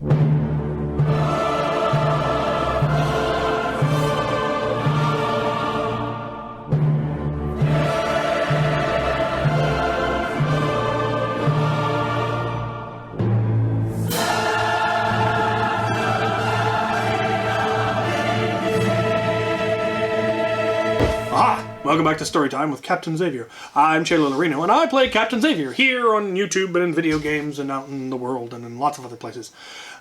Welcome back to Storytime with Captain Xavier. I'm Chaylo Laurino, and I play Captain Xavier here on YouTube and in video games and out in the world and in lots of other places.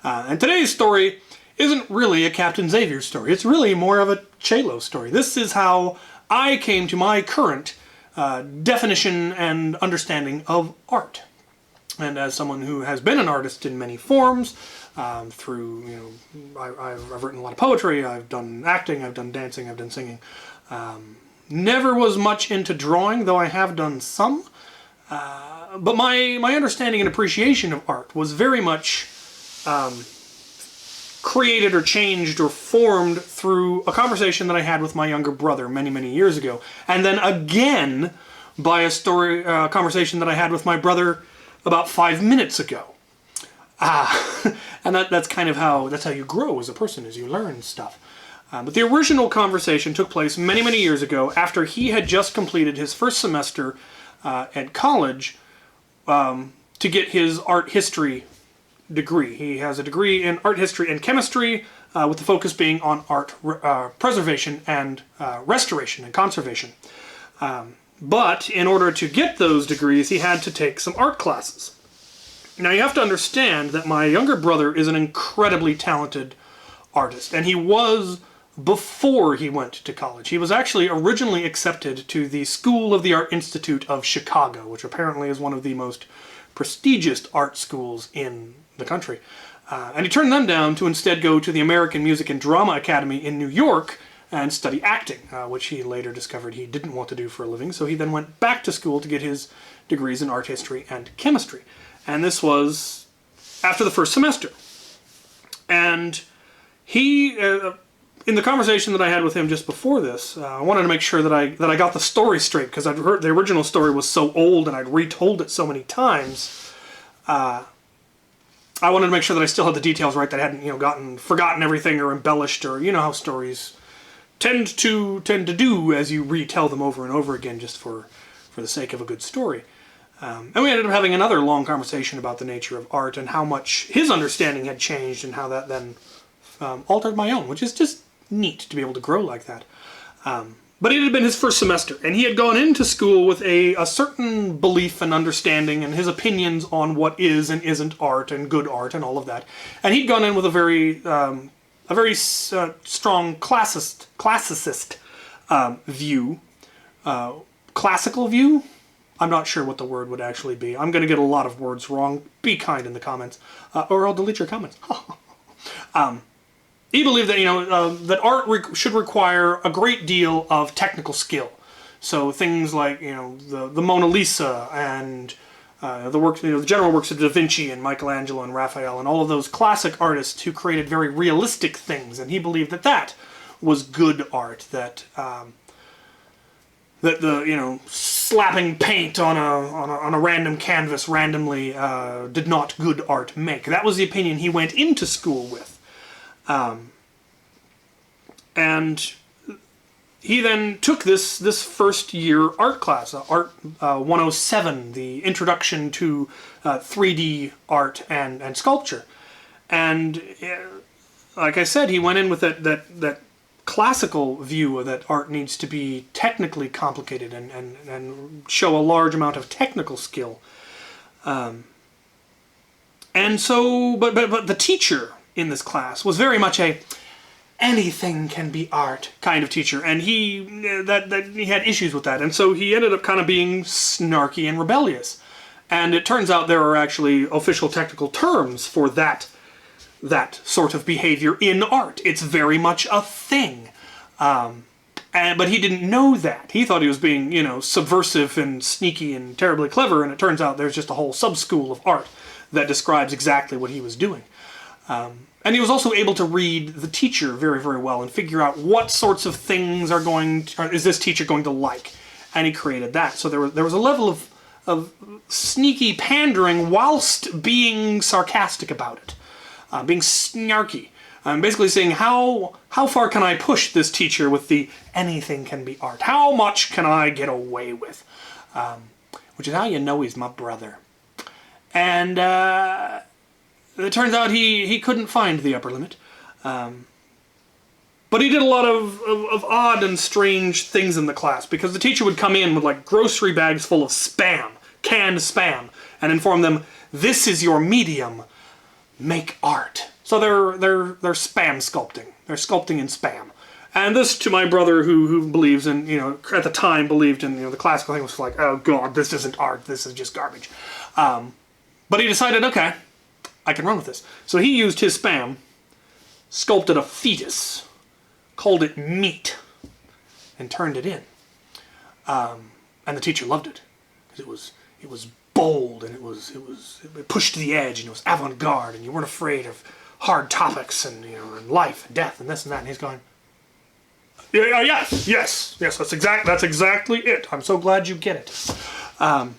And today's story isn't really a Captain Xavier story. It's really more of a Chaylo story. This is how I came to my current definition and understanding of art. And as someone who has been an artist in many forms, through, I've written a lot of poetry, I've done acting, I've done dancing, I've done singing. Never was much into drawing, though I have done some. But my understanding and appreciation of art was very much created or changed or formed through a conversation that I had with my younger brother many, many years ago. And then again by a conversation that I had with my brother about 5 minutes ago. And that's kind of how you grow as a person, as you learn stuff. But the original conversation took place many, many years ago after he had just completed his first semester at college to get his art history degree. He has a degree in art history and chemistry with the focus being on art preservation and restoration and conservation. But in order to get those degrees, he had to take some art classes. Now you have to understand that my younger brother is an incredibly talented artist, and he was before he went to college. He was actually originally accepted to the School of the Art Institute of Chicago, which apparently is one of the most prestigious art schools in the country. And he turned them down to instead go to the American Music and Drama Academy in New York and study acting, which he later discovered he didn't want to do for a living, so he then went back to school to get his degrees in art history and chemistry. And this was after the first semester. And he, in the conversation that I had with him just before this, I wanted to make sure that I got the story straight, because I'd heard the original story was so old and I'd retold it so many times. I wanted to make sure that I still had the details right, that I hadn't, forgotten everything or embellished, or how stories tend to do as you retell them over and over again, just for the sake of a good story. And we ended up having another long conversation about the nature of art and how much his understanding had changed, and how that then altered my own, which is just neat to be able to grow like that. But it had been his first semester, and he had gone into school with a certain belief and understanding and his opinions on what is and isn't art and good art and all of that. And he'd gone in with a very strong classicist view. Classical view? I'm not sure what the word would actually be. I'm going to get a lot of words wrong. Be kind in the comments, or I'll delete your comments. He believed that that art should require a great deal of technical skill. So things like the Mona Lisa and the works, the general works of Da Vinci and Michelangelo and Raphael and all of those classic artists who created very realistic things. And he believed that was good art. That the slapping paint on a random canvas randomly did not good art make. That was the opinion he went into school with. And he then took this first year art class, Art 107, the Introduction to 3D Art and Sculpture. And like I said, he went in with that classical view that art needs to be technically complicated and show a large amount of technical skill. And so, but the teacher in this class was very much a anything can be art kind of teacher, and he had issues with that, and so he ended up kind of being snarky and rebellious. And it turns out there are actually official technical terms for that sort of behavior in art. It's very much a thing. But he didn't know that. He thought he was being, subversive and sneaky and terribly clever, and it turns out there's just a whole sub-school of art that describes exactly what he was doing. And he was also able to read the teacher very, very well and figure out what sorts of things is this teacher going to like. And he created that. So there was a level of sneaky pandering whilst being sarcastic about it. being snarky. Basically saying, how far can I push this teacher with the anything can be art? How much can I get away with? Which is how you know he's my brother. And it turns out he couldn't find the upper limit. But he did a lot of odd and strange things in the class, because the teacher would come in with like grocery bags full of spam, canned spam, and inform them, this is your medium, make art. So they're spam sculpting. They're sculpting in spam. And this, to my brother, who believes in, at the time believed in, the classical thing, was like, oh god, this isn't art, this is just garbage. But he decided, okay, I can run with this. So he used his spam, sculpted a fetus, called it meat, and turned it in. And the teacher loved it, because it was bold, and it pushed to the edge, and it was avant-garde, and you weren't afraid of hard topics, and and life and death and this and that. And he's going, yes, that's exactly it. I'm so glad you get it. And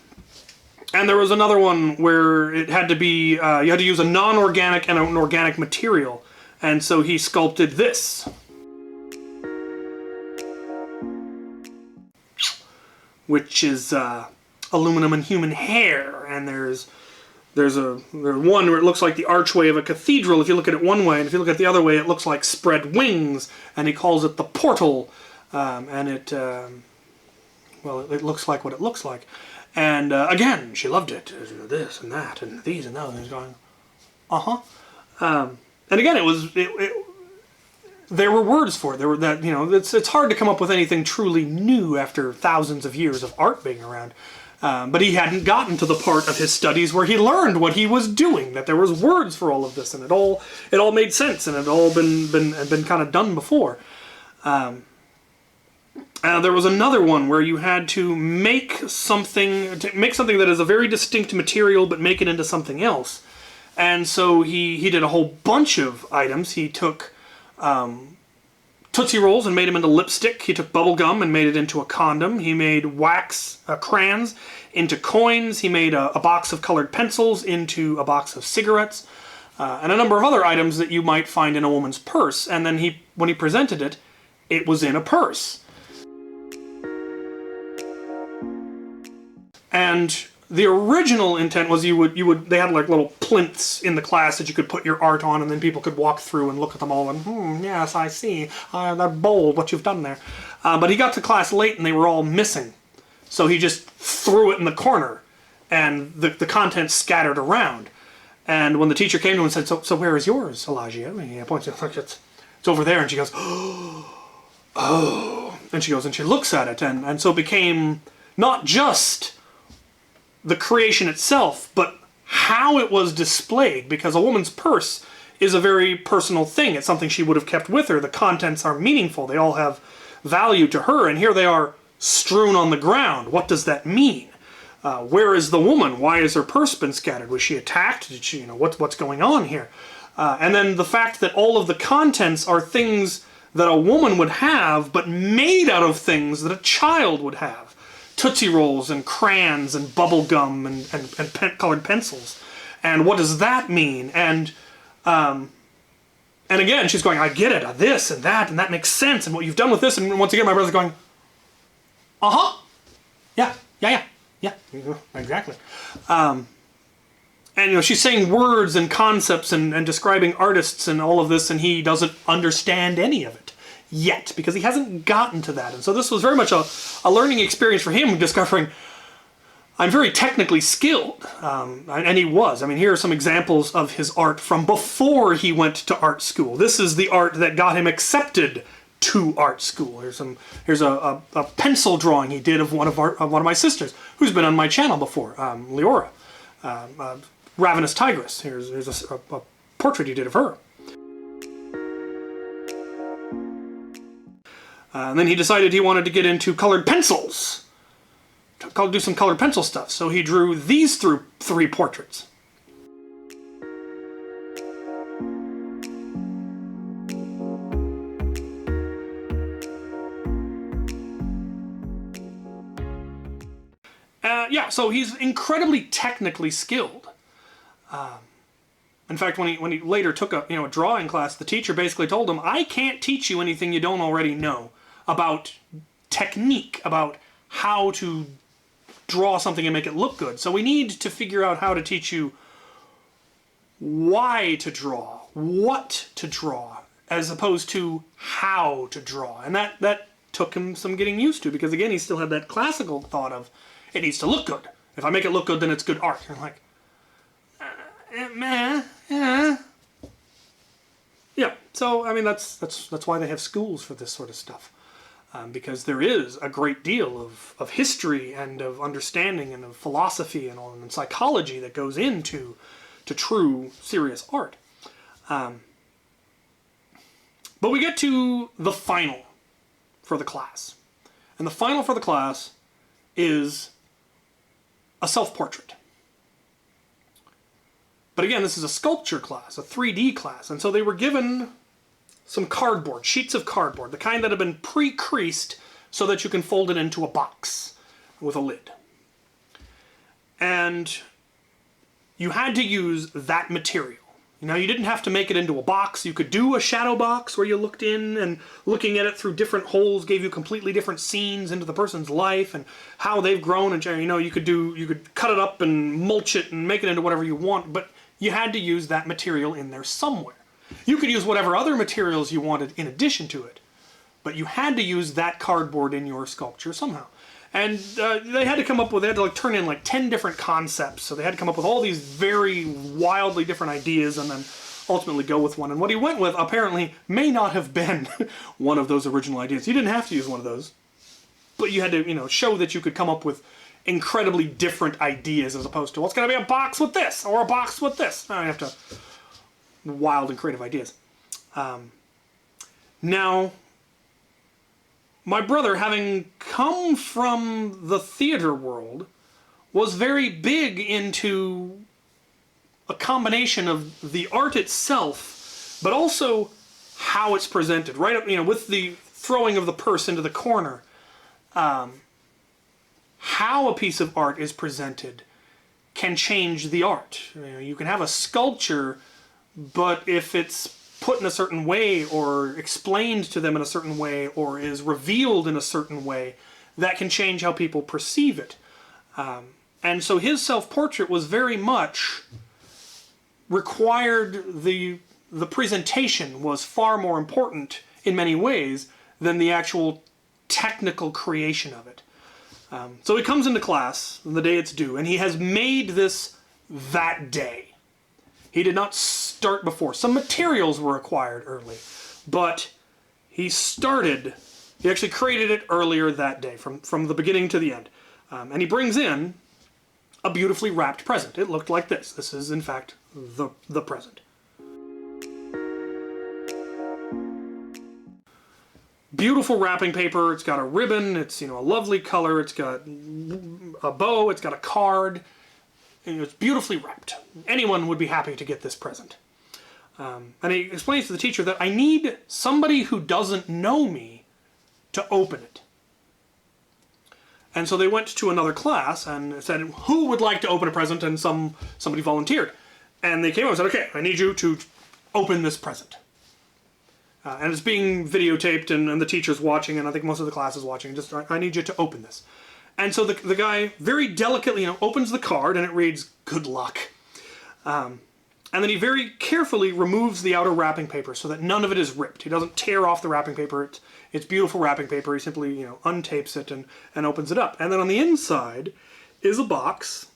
there was another one where it had to be you had to use a non-organic and an organic material, and so he sculpted this, which is aluminum and human hair. And there's one where it looks like the archway of a cathedral if you look at it one way, and if you look at it the other way, it looks like spread wings, and he calls it the portal. And it looks like what it looks like. And again, she loved it. This and that and these and those. And he's going, and again, there were words for it. There were that, it's hard to come up with anything truly new after thousands of years of art being around. But he hadn't gotten to the part of his studies where he learned what he was doing, that there was words for all of this, and it all made sense, and it had all been kind of done before. There was another one where you had to make something that is a very distinct material, but make it into something else. And so he did a whole bunch of items. He took Tootsie Rolls and made them into lipstick. He took bubble gum and made it into a condom. He made wax crayons into coins. He made a box of colored pencils into a box of cigarettes, and a number of other items that you might find in a woman's purse. And then when he presented it, it was in a purse. And the original intent was they had like little plinths in the class that you could put your art on, and then people could walk through and look at them all and, yes, I see. They're bold, what you've done there. But he got to class late and they were all missing. So he just threw it in the corner, and the contents scattered around. And when the teacher came to him and said, so where is yours, Elagio? And he points to it, it's over there. And she goes, oh. And she goes and she looks at it. And so it became not just the creation itself, but how it was displayed, because a woman's purse is a very personal thing. It's something she would have kept with her. The contents are meaningful. They all have value to her, and here they are strewn on the ground. What does that mean? Where is the woman? Why has her purse been scattered? Was she attacked? Did she, what's going on here? And then the fact that all of the contents are things that a woman would have, but made out of things that a child would have. Tootsie Rolls and crayons and bubble gum and colored pencils. And what does that mean? And again, she's going, I get it, this and that makes sense, and what you've done with this. And once again, my brother's going, yeah, exactly. And she's saying words and concepts and describing artists and all of this, and he doesn't understand any of it yet, because he hasn't gotten to that. And so this was very much a learning experience for him, discovering I'm very technically skilled. And he was. I mean, here are some examples of his art from before he went to art school. This is the art that got him accepted to art school. Here's a pencil drawing he did of one of my sisters, who's been on my channel before, Leora, Ravenous Tigress. Here's a portrait he did of her. And then he decided he wanted to get into colored pencils, do some colored pencil stuff. So he drew these three portraits. So he's incredibly technically skilled. In fact, when he later took a drawing class, the teacher basically told him, I can't teach you anything you don't already know about technique, about how to draw something and make it look good. So we need to figure out how to teach you why to draw, what to draw, as opposed to how to draw. And that took him some getting used to, because again, he still had that classical thought of, it needs to look good. If I make it look good, then it's good art. And I'm like, yeah. So I mean, that's why they have schools for this sort of stuff, because there is a great deal of history and of understanding and of philosophy and psychology that goes into true serious art. But we get to the final for the class, and the final for the class is a self-portrait. But again, this is a sculpture class, a 3D class, and so they were given some cardboard, sheets of cardboard, the kind that have been pre-creased so that you can fold it into a box with a lid. And you had to use that material. Now, you didn't have to make it into a box. You could do a shadow box where you looked in, and looking at it through different holes gave you completely different scenes into the person's life and how they've grown. And you could cut it up and mulch it and make it into whatever you want, but you had to use that material in there somewhere. You could use whatever other materials you wanted in addition to it, but you had to use that cardboard in your sculpture somehow. And they had to turn in like 10 different concepts, so they had to come up with all these very wildly different ideas and then ultimately go with one. And what he went with apparently may not have been one of those original ideas. You didn't have to use one of those, but you had to, show that you could come up with incredibly different ideas, as opposed to, well, it's going to be a box with this or a box with this. Now you have to wild and creative ideas. Now, my brother, having come from the theater world, was very big into a combination of the art itself, but also how it's presented. Right up, with the throwing of the purse into the corner, how a piece of art is presented can change the art. You can have a sculpture, but if it's put in a certain way or explained to them in a certain way or is revealed in a certain way, that can change how people perceive it. And so his self-portrait was very much required, the presentation was far more important in many ways than the actual technical creation of it. So he comes into class on the day it's due, and he has made this that day. He did not start before. Some materials were acquired early, but he actually created it earlier that day, from the beginning to the end. And he brings in a beautifully wrapped present. It looked like this. This is, in fact, the present. Beautiful wrapping paper. It's got a ribbon. It's, a lovely color. It's got a bow. It's got a card. It's beautifully wrapped. Anyone would be happy to get this present. And he explains to the teacher that I need somebody who doesn't know me to open it. And so they went to another class and said, who would like to open a present? And somebody volunteered. And they came over and said, okay, I need you to open this present. And it's being videotaped, and the teacher's watching, and I think most of the class is watching. Just, I need you to open this. And so the guy very delicately, opens the card, and it reads, good luck. And then he very carefully removes the outer wrapping paper so that none of it is ripped. He doesn't tear off the wrapping paper. It's beautiful wrapping paper. He simply, untapes it and opens it up. And then on the inside is a box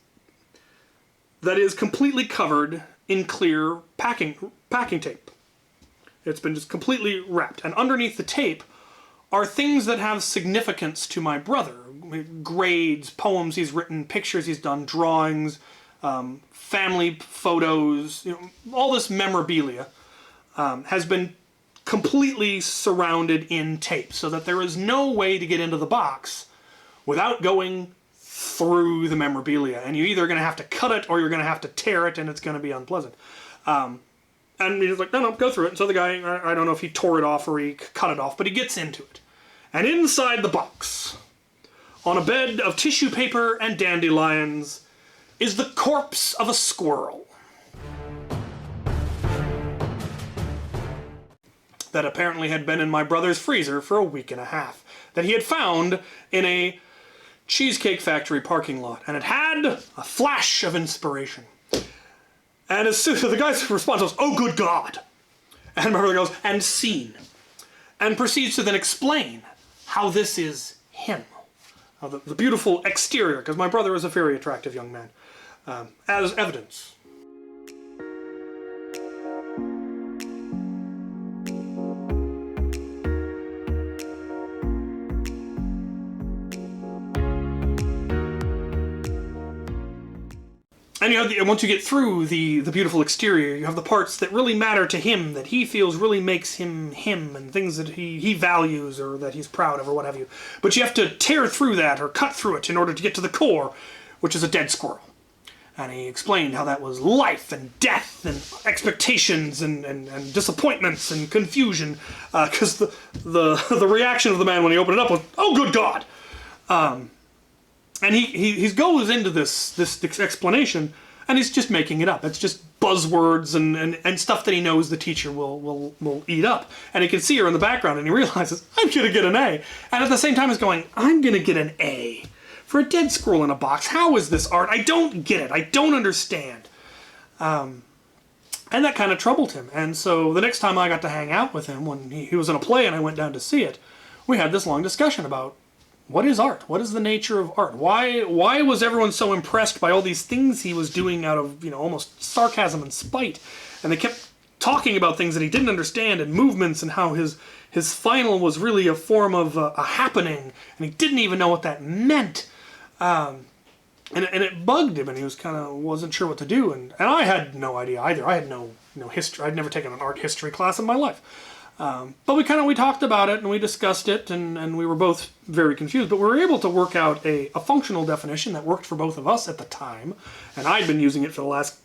that is completely covered in clear packing tape. It's been just completely wrapped. And underneath the tape are things that have significance to my brother. Grades, poems he's written, pictures he's done, drawings, family photos, all this memorabilia has been completely surrounded in tape, so that there is no way to get into the box without going through the memorabilia. And you're either going to have to cut it or you're going to have to tear it, and it's going to be unpleasant. And he's like, no, go through it. And so the guy, I don't know if he tore it off or he cut it off, but he gets into it. And inside the box, on a bed of tissue paper and dandelions, is the corpse of a squirrel. that apparently had been in my brother's freezer for a week and a half, that he had found in a Cheesecake Factory parking lot, and it had a flash of inspiration. And as soon as the guy's response was, "Oh, good God," and my brother goes, "And scene," and proceeds to then explain how this is him. The beautiful exterior, because my brother is a very attractive young man, as evidence. And once you get through the beautiful exterior, you have the parts that really matter to him, that he feels really makes him him, and things that he values or that he's proud of or what have you. But you have to tear through that or cut through it in order to get to the core, which is a dead squirrel. And he explained how that was life and death and expectations and disappointments and confusion, because the reaction of the man when he opened it up was, "Oh, good God!" And he goes into this explanation, and he's just making it up. It's just buzzwords and stuff that he knows the teacher will eat up. And he can see her in the background, and he realizes, "I'm going to get an A." And at the same time he's going, "I'm going to get an A for a dead squirrel in a box. How is this art? I don't get it. I don't understand." And that kind of troubled him. And so the next time I got to hang out with him, when he was in a play and I went down to see it, we had this long discussion about, what is art? What is the nature of art? Why was everyone so impressed by all these things he was doing out of, almost sarcasm and spite? And they kept talking about things that he didn't understand, and movements, and how his final was really a form of a happening, and he didn't even know what that meant. And it bugged him, and he was wasn't sure what to do. And I had no idea either. I had no history. I'd never taken an art history class in my life. But we talked about it, and we discussed it, and we were both very confused. But we were able to work out a functional definition that worked for both of us at the time, and I'd been using it for the last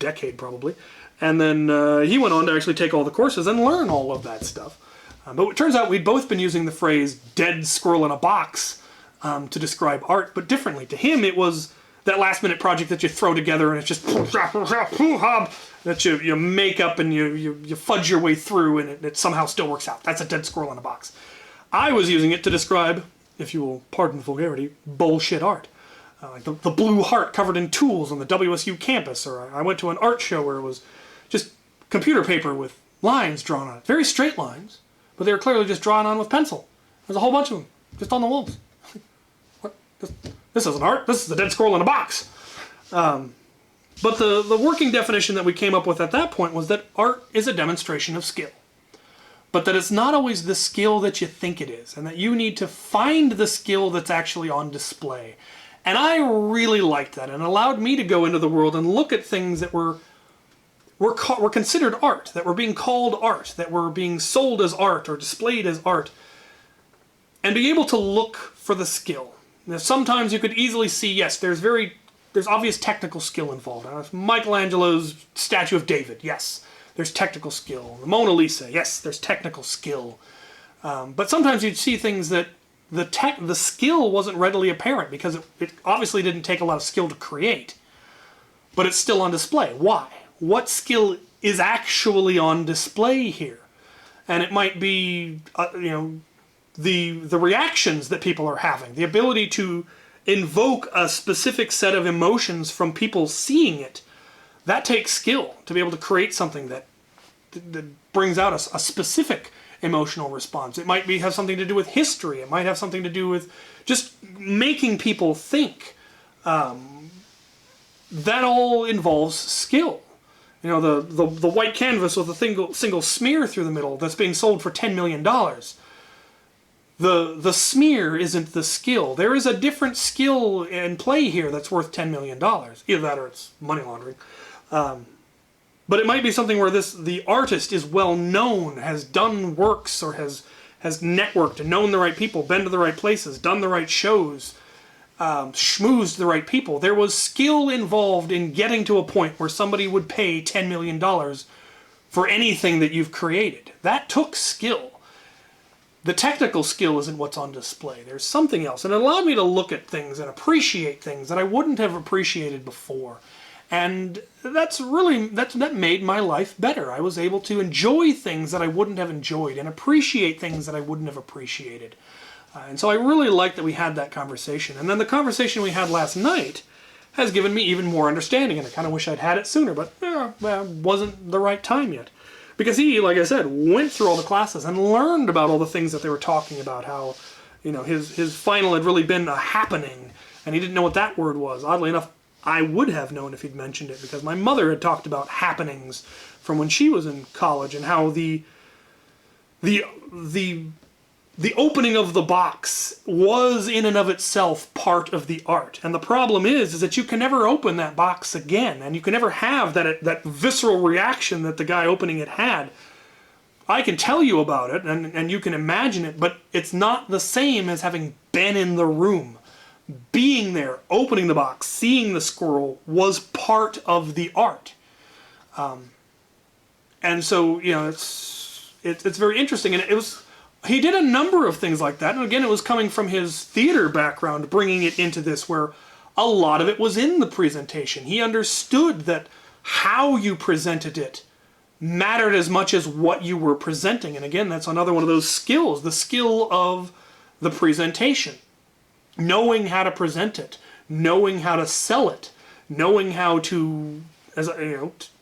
decade probably. And then he went on to actually take all the courses and learn all of that stuff. But it turns out we'd both been using the phrase "dead squirrel in a box" to describe art, but differently. To him, it was that last-minute project that you throw together, and it's just that you make up and you fudge your way through, and it somehow still works out. That's a dead squirrel in a box. I was using it to describe, if you will pardon the vulgarity, bullshit art. Like the blue heart covered in tools on the WSU campus, or I went to an art show where it was just computer paper with lines drawn on it. Very straight lines, but they were clearly just drawn on with pencil. There's a whole bunch of them, just on the walls. What? This isn't art, this is a dead squirrel in a box. But the working definition that we came up with at that point was that art is a demonstration of skill. But that it's not always the skill that you think it is, and that you need to find the skill that's actually on display. And I really liked that, and it allowed me to go into the world and look at things that were considered art, that were being called art, that were being sold as art or displayed as art, and be able to look for the skill. Now, sometimes you could easily see, yes, there's obvious technical skill involved. Michelangelo's statue of David, yes, there's technical skill. The Mona Lisa, yes, there's technical skill. But sometimes you'd see things that the skill wasn't readily apparent, because it obviously didn't take a lot of skill to create, but it's still on display. Why? What skill is actually on display here? And it might be, the reactions that people are having, the ability to invoke a specific set of emotions from people seeing it. That takes skill to be able to create something that brings out a specific emotional response. It might have something to do with history. It might have something to do with just making people think. That all involves skill. The white canvas with a single smear through the middle that's being sold for $10 million. The smear isn't the skill. There is a different skill in play here that's worth $10 million. Either that or it's money laundering. But it might be something where the artist is well known, has done works, or has networked and known the right people, been to the right places, done the right shows, schmoozed the right people. There was skill involved in getting to a point where somebody would pay $10 million for anything that you've created. That took skill. The technical skill isn't what's on display. There's something else. And it allowed me to look at things and appreciate things that I wouldn't have appreciated before. And that made my life better. I was able to enjoy things that I wouldn't have enjoyed and appreciate things that I wouldn't have appreciated. And so I really like that we had that conversation. And then the conversation we had last night has given me even more understanding, and I kind of wish I'd had it sooner, but wasn't the right time yet. Because he, like I said, went through all the classes and learned about all the things that they were talking about, how, you know, his final had really been a happening, and he didn't know what that word was. Oddly enough, I would have known if he'd mentioned it, because my mother had talked about happenings from when she was in college, and how the opening of the box was in and of itself part of the art. And the problem is that you can never open that box again, and you can never have that visceral reaction that the guy opening it had. I can tell you about it, and you can imagine it, but it's not the same as having been in the room. Being there, opening the box, seeing the squirrel was part of the art. And so, you know, it's very interesting, and he did a number of things like that, and again, it was coming from his theater background, bringing it into this, where a lot of it was in the presentation. He understood that how you presented it mattered as much as what you were presenting, and again, that's another one of those skills, the skill of the presentation. Knowing how to present it, knowing how to sell it, knowing how to,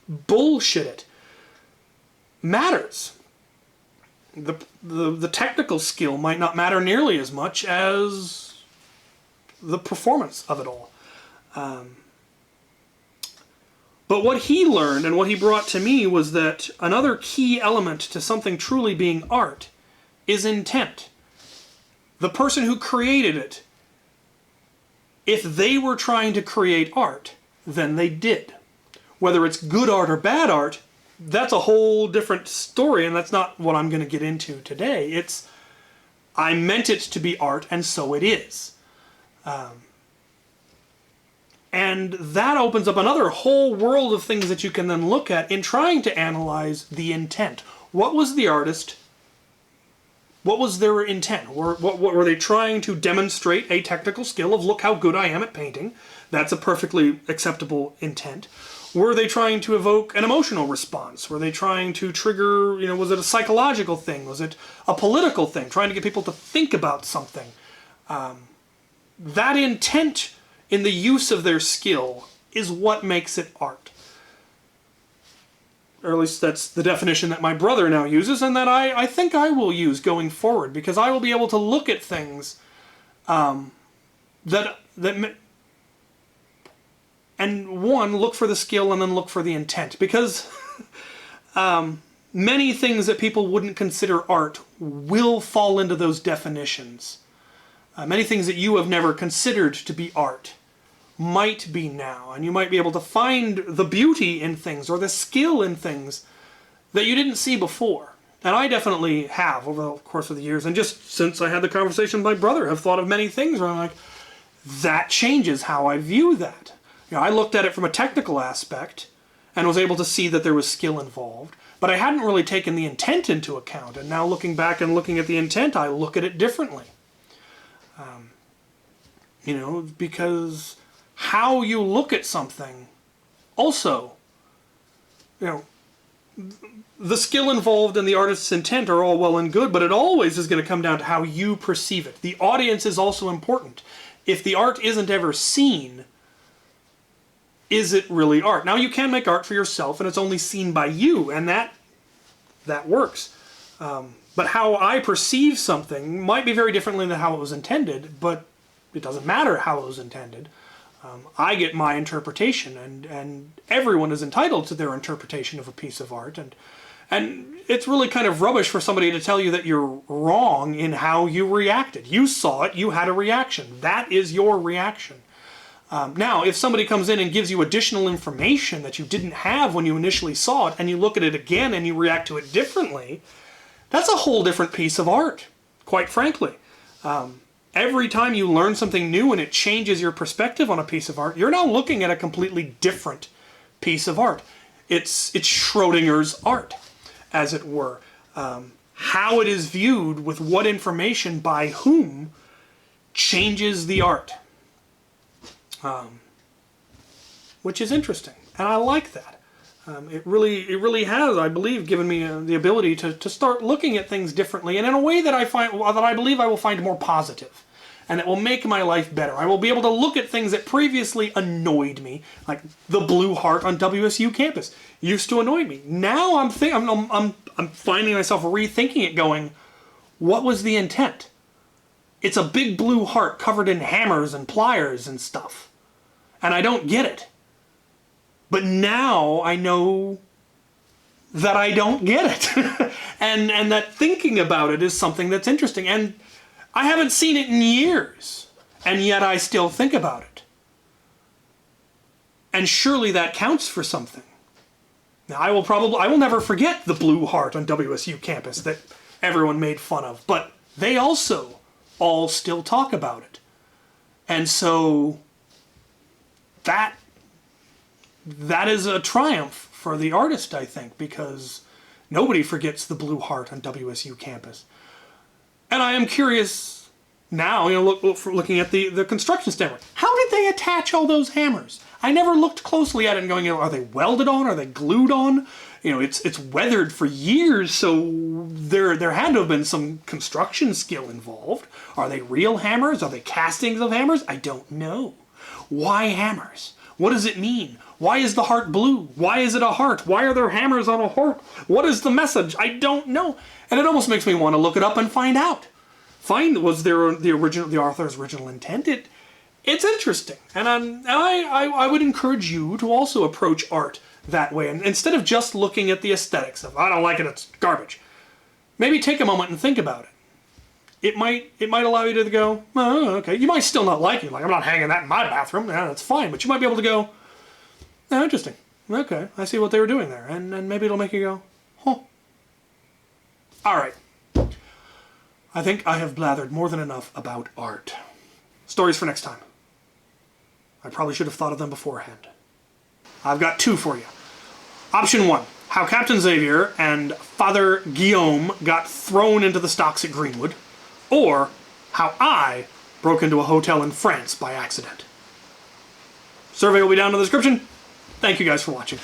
bullshit it, matters. The technical skill might not matter nearly as much as the performance of it all. But what he learned and what he brought to me was that another key element to something truly being art is intent. The person who created it, if they were trying to create art, then they did. Whether it's good art or bad art, that's a whole different story, and that's not what I'm going to get into today. I meant it to be art, and so it is. And that opens up another whole world of things that you can then look at in trying to analyze the intent. What was the artist? What was their intent? What were they trying to demonstrate? A technical skill of, look how good I am at painting. That's a perfectly acceptable intent. Were they trying to evoke an emotional response? Were they trying to trigger, was it a psychological thing? Was it a political thing? Trying to get people to think about something. That intent in the use of their skill is what makes it art. Or at least that's the definition that my brother now uses, and that I think I will use going forward, because I will be able to look at things and look for the skill and then look for the intent. Because many things that people wouldn't consider art will fall into those definitions. Many things that you have never considered to be art might be now, and you might be able to find the beauty in things or the skill in things that you didn't see before. And I definitely have over the course of the years, and just since I had the conversation with my brother, have thought of many things where I'm like, that changes how I view that. I looked at it from a technical aspect and was able to see that there was skill involved, but I hadn't really taken the intent into account, and now looking back and looking at the intent, I look at it differently. Because how you look at something also, the skill involved and the artist's intent are all well and good, but it always is going to come down to how you perceive it. The audience is also important. If the art isn't ever seen, is it really art? Now, you can make art for yourself and it's only seen by you, and that works. But how I perceive something might be very differently than how it was intended, but it doesn't matter how it was intended. I get my interpretation, and everyone is entitled to their interpretation of a piece of art, and it's really kind of rubbish for somebody to tell you that you're wrong in how you reacted. You saw it, you had a reaction. That is your reaction. Now, if somebody comes in and gives you additional information that you didn't have when you initially saw it, and you look at it again and you react to it differently, that's a whole different piece of art, quite frankly. Every time you learn something new and it changes your perspective on a piece of art, you're now looking at a completely different piece of art. It's Schrodinger's art, as it were. How it is viewed with what information by whom changes the art. Which is interesting. And I like that. It really has, I believe, given me the ability to start looking at things differently, and in a way that I believe I will find more positive, and that will make my life better. I will be able to look at things that previously annoyed me, like the blue heart on WSU campus used to annoy me. Now I'm finding myself rethinking it, going, what was the intent? It's a big blue heart covered in hammers and pliers and stuff, and I don't get it. But now I know that I don't get it. and that thinking about it is something that's interesting. And I haven't seen it in years, and yet I still think about it. And surely that counts for something. Now, I will never forget the blue heart on WSU campus that everyone made fun of, but they also all still talk about it. And so that is a triumph for the artist, I think, because nobody forgets the blue heart on WSU campus. And I am curious now, looking at the construction standpoint, how did they attach all those hammers? I never looked closely at it and going, are they welded on? Are they glued on? It's weathered for years, so there had to have been some construction skill involved. Are they real hammers? Are they castings of hammers? I don't know. Why hammers? What does it mean? Why is the heart blue? Why is it a heart? Why are there hammers on a heart? What is the message? I don't know. And it almost makes me want to look it up and find out. Was there the author's original intent? It's interesting. And I would encourage you to also approach art that way. And instead of just looking at the aesthetics of, I don't like it, it's garbage. Maybe take a moment and think about it. It might allow you to go, oh, okay. You might still not like it. Like, I'm not hanging that in my bathroom. Yeah, that's fine. But you might be able to go, oh, interesting. Okay, I see what they were doing there. And maybe it'll make you go, huh. All right. I think I have blathered more than enough about art. Stories for next time. I probably should have thought of them beforehand. I've got two for you. Option 1. How Captain Xavier and Father Guillaume got thrown into the stocks at Greenwood. Or how I broke into a hotel in France by accident. Survey will be down in the description. Thank you guys for watching.